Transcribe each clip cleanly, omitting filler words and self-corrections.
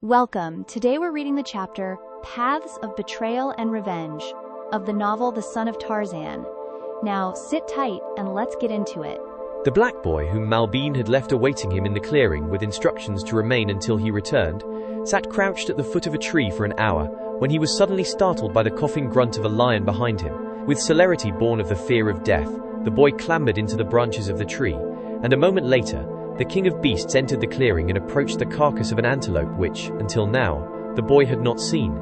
Welcome. Today we're reading the chapter, Paths of Betrayal and Revenge, of the novel The Son of Tarzan. Now, sit tight and let's get into it. The black boy, whom Malbine had left awaiting him in the clearing with instructions to remain until he returned, sat crouched at the foot of a tree for an hour when he was suddenly startled by the coughing grunt of a lion behind him. With celerity born of the fear of death, the boy clambered into the branches of the tree, and a moment later, the king of beasts entered the clearing and approached the carcass of an antelope which, until now, the boy had not seen.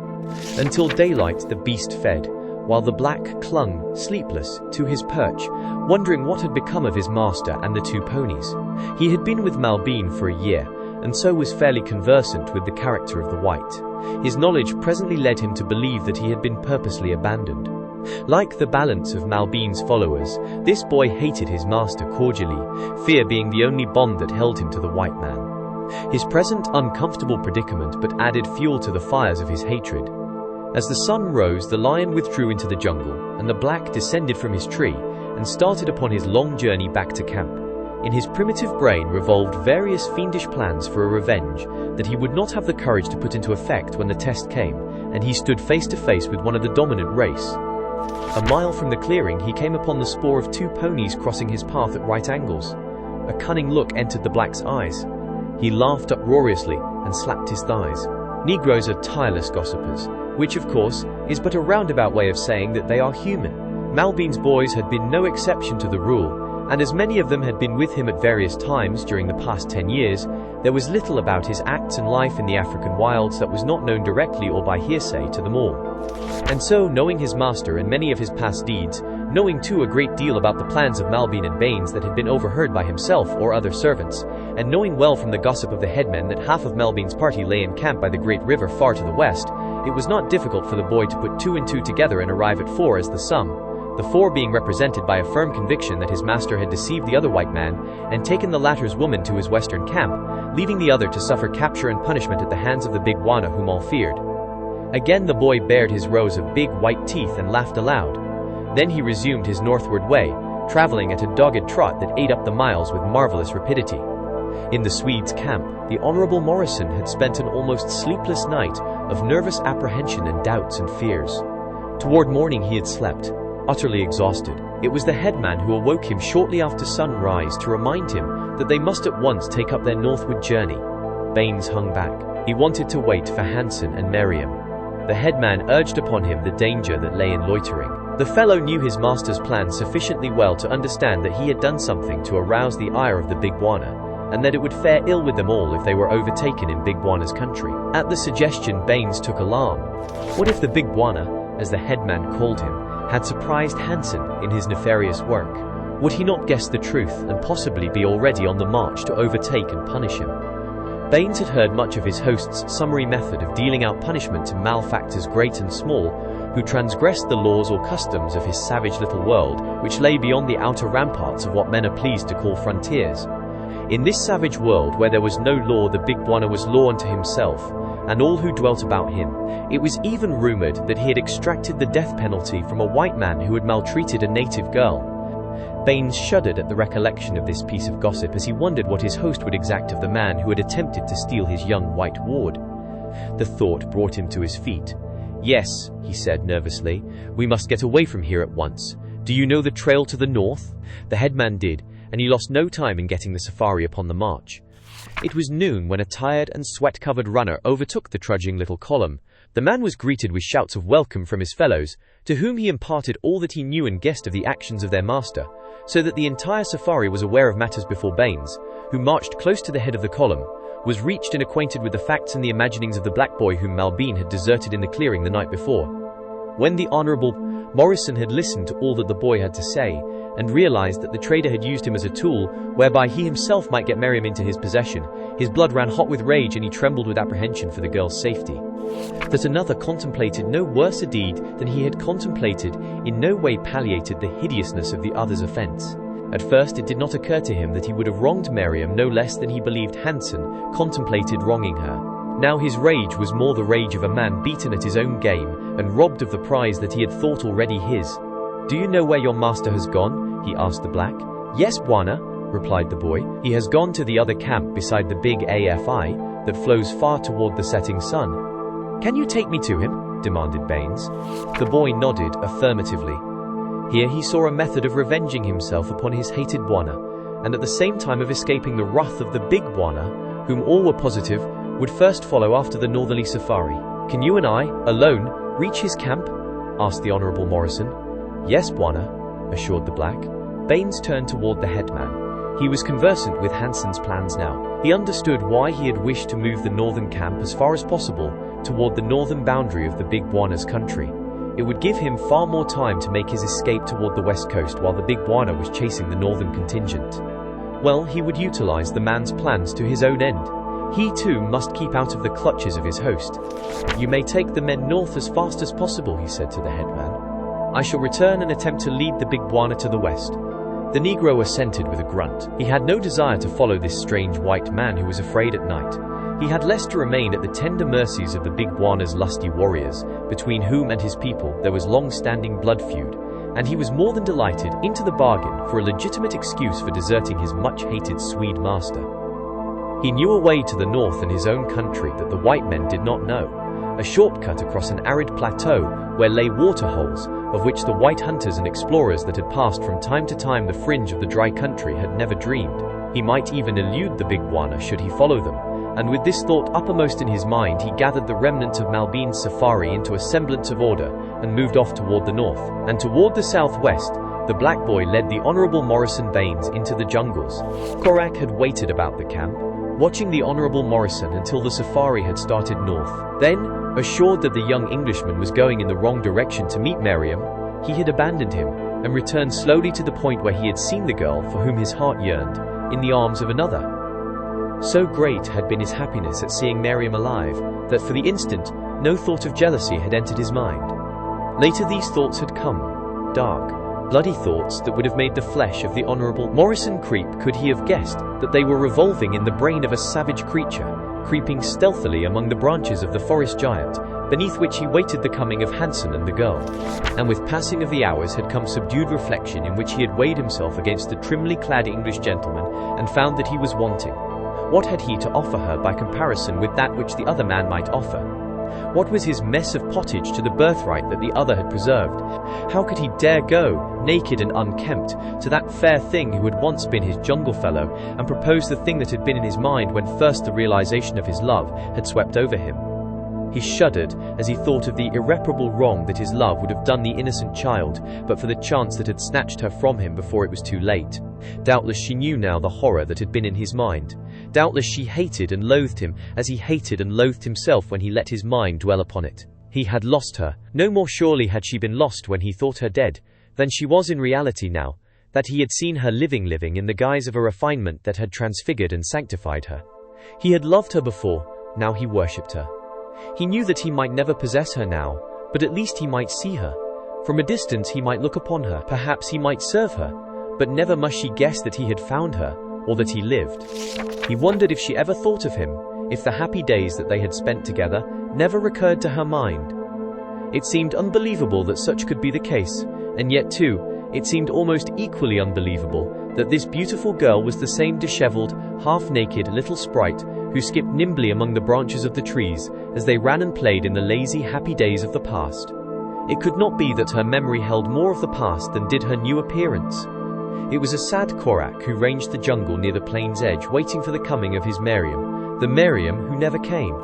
Until daylight the beast fed, while the black clung, sleepless, to his perch, wondering what had become of his master and the two ponies. He had been with Malbine for a year, and so was fairly conversant with the character of the white. His knowledge presently led him to believe that he had been purposely abandoned. Like the balance of Malbine's followers, this boy hated his master cordially, fear being the only bond that held him to the white man. His present uncomfortable predicament but added fuel to the fires of his hatred. As the sun rose, the lion withdrew into the jungle, and the black descended from his tree and started upon his long journey back to camp. In his primitive brain revolved various fiendish plans for a revenge that he would not have the courage to put into effect when the test came, and he stood face to face with one of the dominant race. A mile from the clearing, he came upon the spoor of two ponies crossing his path at right angles. A cunning look entered the black's eyes. He laughed uproariously and slapped his thighs. Negroes are tireless gossipers, which of course is but a roundabout way of saying that they are human. Malbine's boys had been no exception to the rule, and as many of them had been with him at various times during the past 10 years, there was little about his acts and life in the African wilds that was not known directly or by hearsay to them all. And so, knowing his master and many of his past deeds, knowing too a great deal about the plans of Malbine and Baines that had been overheard by himself or other servants, and knowing well from the gossip of the headmen that half of Malbine's party lay in camp by the great river far to the west, it was not difficult for the boy to put two and two together and arrive at four as the sum. The four being represented by a firm conviction that his master had deceived the other white man and taken the latter's woman to his western camp, leaving the other to suffer capture and punishment at the hands of the big Wana whom all feared. Again the boy bared his rows of big white teeth and laughed aloud. Then he resumed his northward way, traveling at a dogged trot that ate up the miles with marvelous rapidity. In the Swede's camp, the Honorable Morrison had spent an almost sleepless night of nervous apprehension and doubts and fears. Toward morning he had slept, utterly exhausted. It was the headman who awoke him shortly after sunrise to remind him that they must at once take up their northward journey. Baines hung back. He wanted to wait for Hansen and Merriam. The headman urged upon him the danger that lay in loitering. The fellow knew his master's plan sufficiently well to understand that he had done something to arouse the ire of the Big Wana, and that it would fare ill with them all if they were overtaken in Big Wana's country. At the suggestion, Baines took alarm. What if the Big Wana, as the headman called him, had surprised Hansen in his nefarious work? Would he not guess the truth and possibly be already on the march to overtake and punish him? Baines had heard much of his host's summary method of dealing out punishment to malefactors great and small, who transgressed the laws or customs of his savage little world, which lay beyond the outer ramparts of what men are pleased to call frontiers. In this savage world where there was no law, the Big Wana was law unto himself, and all who dwelt about him. It was even rumored that he had extracted the death penalty from a white man who had maltreated a native girl. Baines shuddered at the recollection of this piece of gossip as he wondered what his host would exact of the man who had attempted to steal his young white ward. The thought brought him to his feet. "Yes," he said nervously, "we must get away from here at once. Do you know the trail to the north?" The headman did, and he lost no time in getting the safari upon the march. It was noon when a tired and sweat-covered runner overtook the trudging little column. The man was greeted with shouts of welcome from his fellows, to whom he imparted all that he knew and guessed of the actions of their master, so that the entire safari was aware of matters before Baines, who marched close to the head of the column, was reached and acquainted with the facts and the imaginings of the black boy whom Malbine had deserted in the clearing the night before. When the Honorable Morrison had listened to all that the boy had to say, and realized that the trader had used him as a tool whereby he himself might get Merriam into his possession, his blood ran hot with rage and he trembled with apprehension for the girl's safety. That another contemplated no worse a deed than he had contemplated in no way palliated the hideousness of the other's offense. At first it did not occur to him that he would have wronged Merriam no less than he believed Hansen contemplated wronging her. Now his rage was more the rage of a man beaten at his own game and robbed of the prize that he had thought already his. "Do you know where your master has gone?" he asked the black. "Yes, Bwana," replied the boy. "He has gone to the other camp beside the big AFI, that flows far toward the setting sun. Can you take me to him? Demanded Baines. The boy nodded affirmatively. Here he saw a method of revenging himself upon his hated Bwana, and at the same time of escaping the wrath of the big Bwana, whom all were positive would first follow after the northerly safari. Can you and I, alone, reach his camp? Asked the Honourable Morrison. Yes, Bwana, assured the black. Baines turned toward the headman. He was conversant with Hanson's plans now. He understood why he had wished to move the northern camp as far as possible toward the northern boundary of the Big Bwana's country. It would give him far more time to make his escape toward the west coast while the Big Bwana was chasing the northern contingent. Well, he would utilize the man's plans to his own end. He too must keep out of the clutches of his host. You may take the men north as fast as possible, he said to the headman. I shall return and attempt to lead the Big Bwana to the west. The Negro assented with a grunt. He had no desire to follow this strange white man who was afraid at night. He had less to remain at the tender mercies of the Big Bwana's lusty warriors, between whom and his people there was long-standing blood feud, and he was more than delighted, into the bargain, for a legitimate excuse for deserting his much-hated Swede master. He knew a way to the north and his own country that the white men did not know, a shortcut across an arid plateau where lay waterholes, of which the white hunters and explorers that had passed from time to time the fringe of the dry country had never dreamed. He might even elude the Big Bwana should he follow them, and with this thought uppermost in his mind he gathered the remnant of Malbine's safari into a semblance of order and moved off toward the north, and toward the southwest. The black boy led the Honourable Morrison Baines into the jungles. Korak had waited about the camp, watching the Honourable Morrison until the safari had started north. Then, assured that the young Englishman was going in the wrong direction to meet Miriam, he had abandoned him and returned slowly to the point where he had seen the girl for whom his heart yearned, in the arms of another. So great had been his happiness at seeing Miriam alive, that for the instant no thought of jealousy had entered his mind. Later these thoughts had come, dark, bloody thoughts that would have made the flesh of the Honourable Morrison creep could he have guessed that they were revolving in the brain of a savage creature, creeping stealthily among the branches of the forest giant, beneath which he waited the coming of Hanson and the girl. And with passing of the hours had come subdued reflection in which he had weighed himself against the trimly clad English gentleman and found that he was wanting. What had he to offer her by comparison with that which the other man might offer? What was his mess of pottage to the birthright that the other had preserved? How could he dare go, naked and unkempt, to that fair thing who had once been his jungle fellow, and propose the thing that had been in his mind when first the realization of his love had swept over him? He shuddered as he thought of the irreparable wrong that his love would have done the innocent child, but for the chance that had snatched her from him before it was too late. Doubtless she knew now the horror that had been in his mind. Doubtless she hated and loathed him as he hated and loathed himself when he let his mind dwell upon it. He had lost her. No more surely had she been lost when he thought her dead, than she was in reality now, that he had seen her living in the guise of a refinement that had transfigured and sanctified her. He had loved her before, now he worshipped her. He knew that he might never possess her now, but at least he might see her. From a distance he might look upon her, perhaps he might serve her, but never must she guess that he had found her, or that he lived. He wondered if she ever thought of him, if the happy days that they had spent together never recurred to her mind. It seemed unbelievable that such could be the case, and yet too, it seemed almost equally unbelievable that this beautiful girl was the same disheveled, half-naked little sprite who skipped nimbly among the branches of the trees as they ran and played in the lazy, happy days of the past. It could not be that her memory held more of the past than did her new appearance. It was a sad Korak who ranged the jungle near the plain's edge waiting for the coming of his Miriam, the Miriam who never came.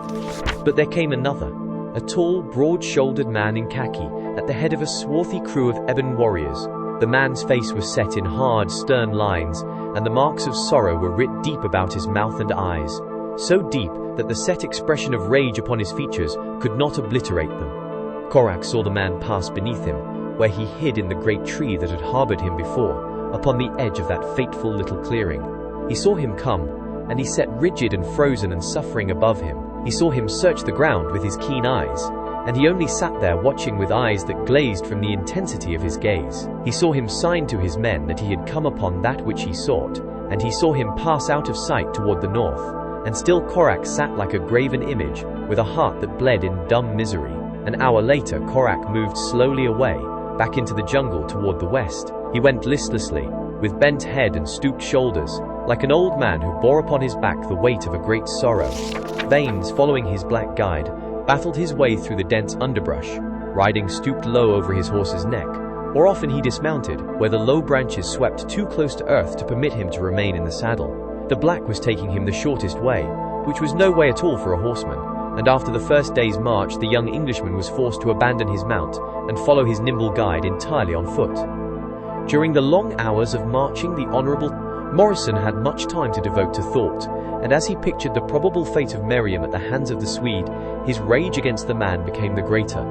But there came another, a tall, broad-shouldered man in khaki, at the head of a swarthy crew of ebon warriors. The man's face was set in hard, stern lines, and the marks of sorrow were writ deep about his mouth and eyes, so deep that the set expression of rage upon his features could not obliterate them. Korak saw the man pass beneath him, where he hid in the great tree that had harbored him before, upon the edge of that fateful little clearing. He saw him come, and he sat rigid and frozen and suffering above him. He saw him search the ground with his keen eyes, and he only sat there watching with eyes that glazed from the intensity of his gaze. He saw him sign to his men that he had come upon that which he sought, and he saw him pass out of sight toward the north, and still Korak sat like a graven image, with a heart that bled in dumb misery. An hour later Korak moved slowly away, back into the jungle toward the west. He went listlessly, with bent head and stooped shoulders, like an old man who bore upon his back the weight of a great sorrow. Baines, following his black guide, battled his way through the dense underbrush, riding stooped low over his horse's neck, or often he dismounted, where the low branches swept too close to earth to permit him to remain in the saddle. The black was taking him the shortest way, which was no way at all for a horseman, and after the first day's march the young Englishman was forced to abandon his mount and follow his nimble guide entirely on foot. During the long hours of marching, the Honourable Morrison had much time to devote to thought, and as he pictured the probable fate of Miriam at the hands of the Swede, his rage against the man became the greater.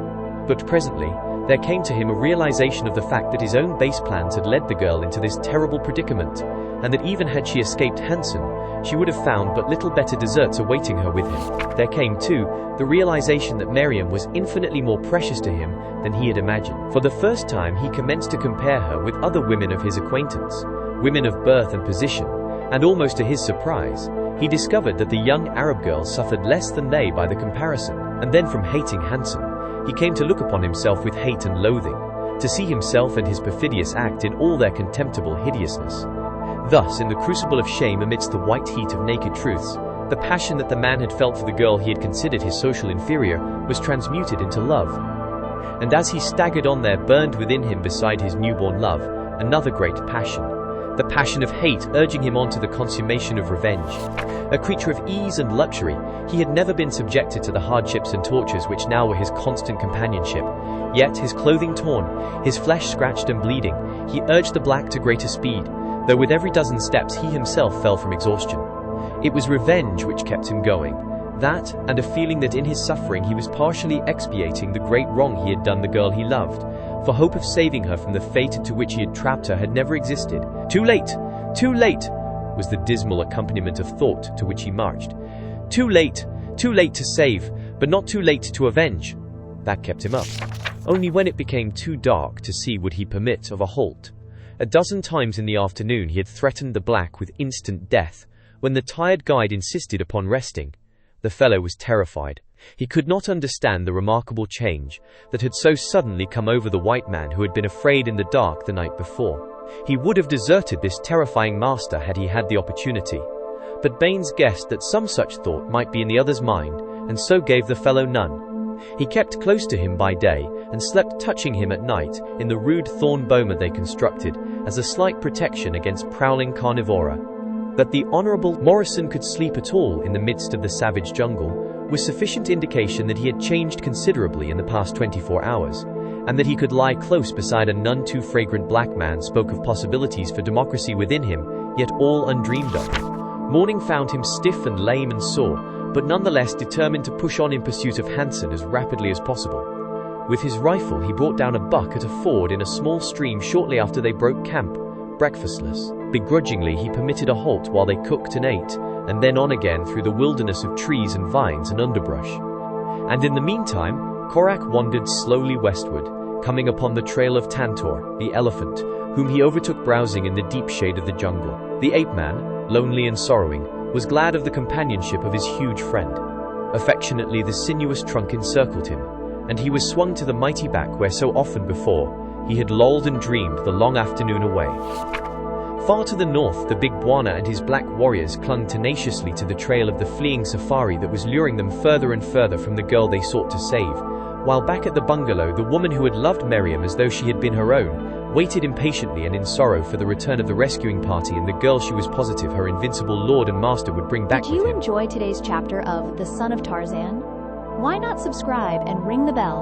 But presently, there came to him a realization of the fact that his own base plans had led the girl into this terrible predicament, and that even had she escaped Hansen, she would have found but little better deserts awaiting her with him. There came, too, the realization that Miriam was infinitely more precious to him than he had imagined. For the first time he commenced to compare her with other women of his acquaintance, women of birth and position, and almost to his surprise, he discovered that the young Arab girl suffered less than they by the comparison. And then from hating Hansen, he came to look upon himself with hate and loathing, to see himself and his perfidious act in all their contemptible hideousness. Thus, in the crucible of shame amidst the white heat of naked truths, the passion that the man had felt for the girl he had considered his social inferior was transmuted into love. And as he staggered on there burned within him beside his newborn love, another great passion, the passion of hate urging him on to the consummation of revenge. A creature of ease and luxury, he had never been subjected to the hardships and tortures which now were his constant companionship. Yet, his clothing torn, his flesh scratched and bleeding, he urged the black to greater speed, though with every dozen steps he himself fell from exhaustion. It was revenge which kept him going. That, and a feeling that in his suffering he was partially expiating the great wrong he had done the girl he loved, for hope of saving her from the fate into which he had trapped her had never existed. Too late! Too late! Was the dismal accompaniment of thought to which he marched. Too late to save, but not too late to avenge. That kept him up. Only when it became too dark to see would he permit of a halt. A dozen times in the afternoon he had threatened the black with instant death, when the tired guide insisted upon resting. The fellow was terrified. He could not understand the remarkable change that had so suddenly come over the white man who had been afraid in the dark the night before. He would have deserted this terrifying master had he had the opportunity. But Baines guessed that some such thought might be in the other's mind, and so gave the fellow none. He kept close to him by day, and slept touching him at night in the rude thorn boma they constructed, as a slight protection against prowling carnivora. That the Honourable Morrison could sleep at all in the midst of the savage jungle was sufficient indication that he had changed considerably in the past 24 hours, and that he could lie close beside a none too fragrant black man spoke of possibilities for democracy within him, yet all undreamed of. Morning found him stiff and lame and sore, but nonetheless determined to push on in pursuit of Hansen as rapidly as possible. With his rifle he brought down a buck at a ford in a small stream shortly after they broke camp, breakfastless. Begrudgingly he permitted a halt while they cooked and ate, and then on again through the wilderness of trees and vines and underbrush. And in the meantime, Korak wandered slowly westward, coming upon the trail of Tantor, the elephant, whom he overtook browsing in the deep shade of the jungle. The ape-man, lonely and sorrowing, was glad of the companionship of his huge friend. Affectionately the sinuous trunk encircled him, and he was swung to the mighty back where so often before he had lolled and dreamed the long afternoon away. Far to the north, the big Bwana and his black warriors clung tenaciously to the trail of the fleeing safari that was luring them further and further from the girl they sought to save, while back at the bungalow the woman who had loved Miriam as though she had been her own, waited impatiently and in sorrow for the return of the rescuing party and the girl she was positive her invincible lord and master would bring back with him. Did you enjoy today's chapter of The Son of Tarzan? Why not subscribe and ring the bell